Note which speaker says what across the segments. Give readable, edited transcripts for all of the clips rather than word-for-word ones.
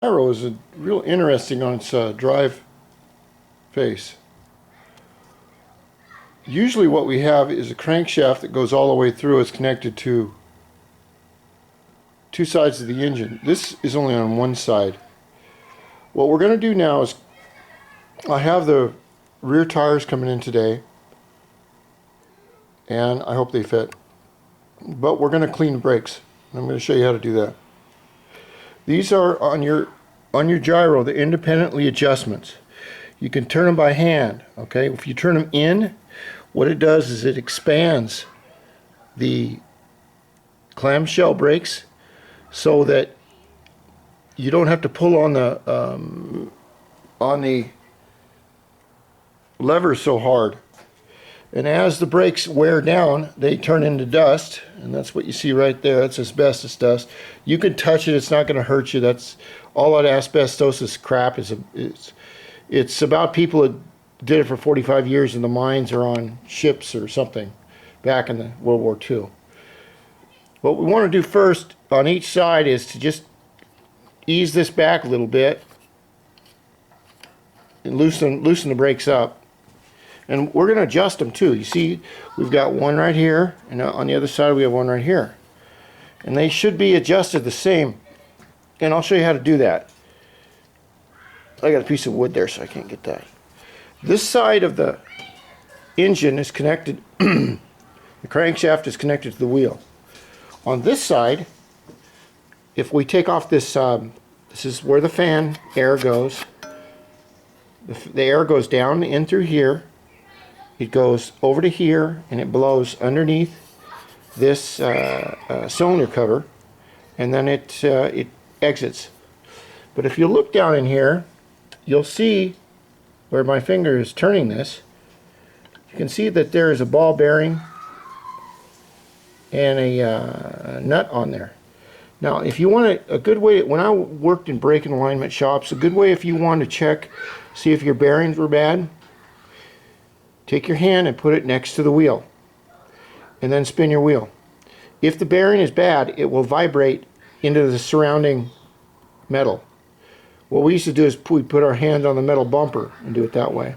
Speaker 1: Gyro is real interesting on its drive face. Usually what we have is a crankshaft that goes all the way through. It's connected to two sides of the engine. This is only on one side. What we're going to do now is, I have the rear tires coming in today, and I hope they fit. But we're going to clean the brakes. I'm going to show you how to do that. These are on your gyro, the independently adjustments. You can turn them by hand, okay? If you turn them in, what it does is it expands the clamshell brakes so that you don't have to pull on the lever so hard. And as the brakes wear down, they turn into dust, and that's what you see right there. It's asbestos dust. You can touch it; it's not going to hurt you. That's all that asbestosis crap is. It's about people that did it for 45 years in the mines or on ships or something back in the World War II. What we want to do first on each side is to just ease this back a little bit and loosen the brakes up. And we're going to adjust them too. You see, we've got one right here, and on the other side we have one right here. And they should be adjusted the same. And I'll show you how to do that. I got a piece of wood there, so I can't get that. This side of the engine is connected, the crankshaft is connected to the wheel. On this side, if we take off this, this is where the fan air goes. The air goes down in through here. It goes over to here, and it blows underneath this cylinder cover, and then it exits. But if you look down in here, you'll see where my finger is turning this. You can see that there is a ball bearing and a nut on there. Now, if you want a good way, when I worked in brake and alignment shops, a good way if you want to check, see if your bearings were bad, take your hand and put it next to the wheel, and then spin your wheel. If the bearing is bad, it will vibrate into the surrounding metal. What we used to do is we put our hand on the metal bumper and do it that way.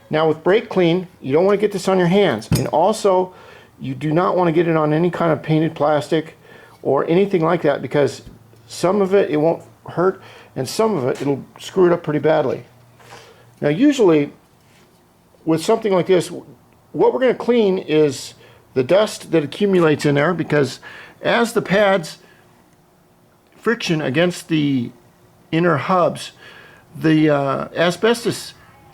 Speaker 1: Now with brake clean, you don't want to get this on your hands, and also you do not want to get it on any kind of painted plastic or anything like that, because some of it won't hurt, and some of it'll screw it up pretty badly. Now usually with something like this, what we're going to clean is the dust that accumulates in there, because as the pads friction against the inner hubs, the asbestos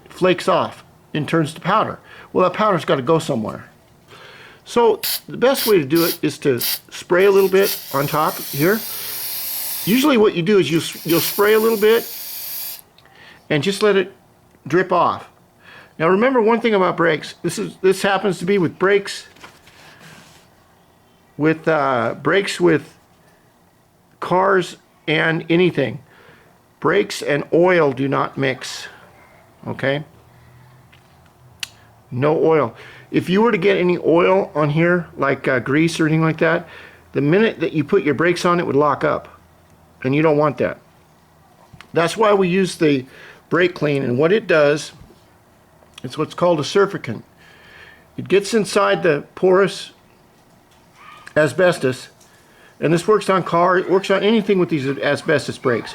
Speaker 1: flakes off and turns to powder. Well, that powder's got to go somewhere. So the best way to do it is to spray a little bit on top here. Usually what you do is you'll spray a little bit and just let it drip off. Now remember one thing about brakes. This happens to be with brakes with cars and anything. Brakes and oil do not mix. Okay? No oil. If you were to get any oil on here, like grease or anything like that, the minute that you put your brakes on, it would lock up, and you don't want that. That's why we use the brake clean, and what it does, it's what's called a surfactant. It gets inside the porous asbestos, and this works on cars, it works on anything with these asbestos brakes.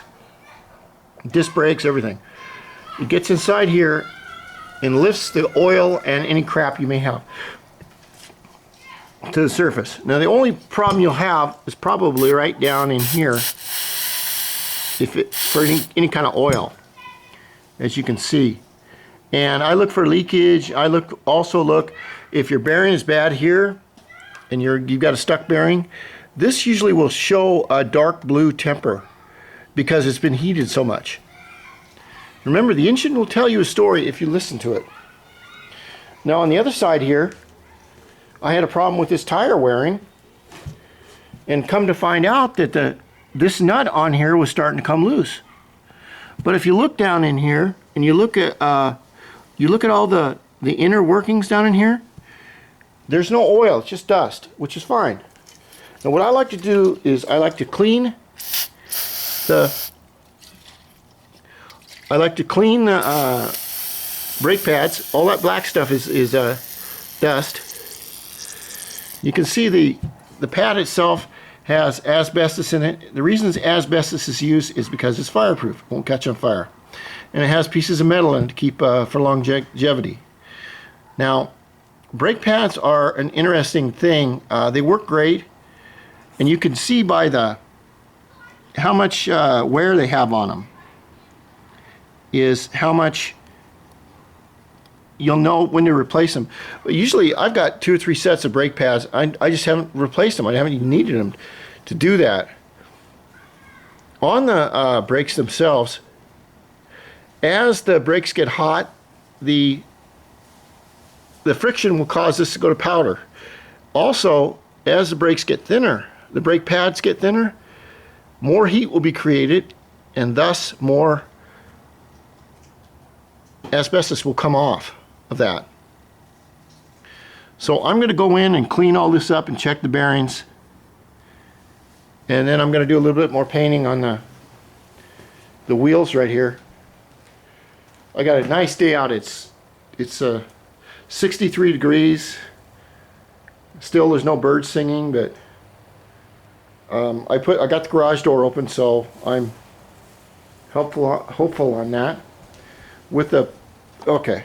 Speaker 1: Disc brakes, everything. It gets inside here and lifts the oil and any crap you may have to the surface. Now the only problem you'll have is probably right down in here for any kind of oil, as you can see. And I look for leakage. I also look if your bearing is bad here and you've got a stuck bearing. This usually will show a dark blue temper because it's been heated so much. Remember, the engine will tell you a story if you listen to it. Now on the other side here, I had a problem with this tire wearing, and come to find out that this nut on here was starting to come loose. But if you look down in here and you look at all the inner workings down in here, there's no oil, it's just dust, which is fine. Now what I like to do is I like to clean the I like to clean the brake pads. All that black stuff is dust. You can see the pad itself has asbestos in it. The reason asbestos is used is because it's fireproof. It won't catch on fire. And it has pieces of metal in it to keep for longevity. Now, brake pads are an interesting thing. They work great, and you can see by how much wear they have on them is how much you'll know when to replace them. But usually I've got 2 or 3 sets of brake pads. I just haven't replaced them. I haven't even needed them to do that. On the brakes themselves, as the brakes get hot, the friction will cause this to go to powder. Also, as the brakes get thinner, the brake pads get thinner, more heat will be created, and thus more asbestos will come off of that. So I'm going to go in and clean all this up and check the bearings, and then I'm going to do a little bit more painting on the wheels right here. I got a nice day out. It's 63 degrees. Still, there's no birds singing, but I got the garage door open, so I'm hopeful on that. With the okay.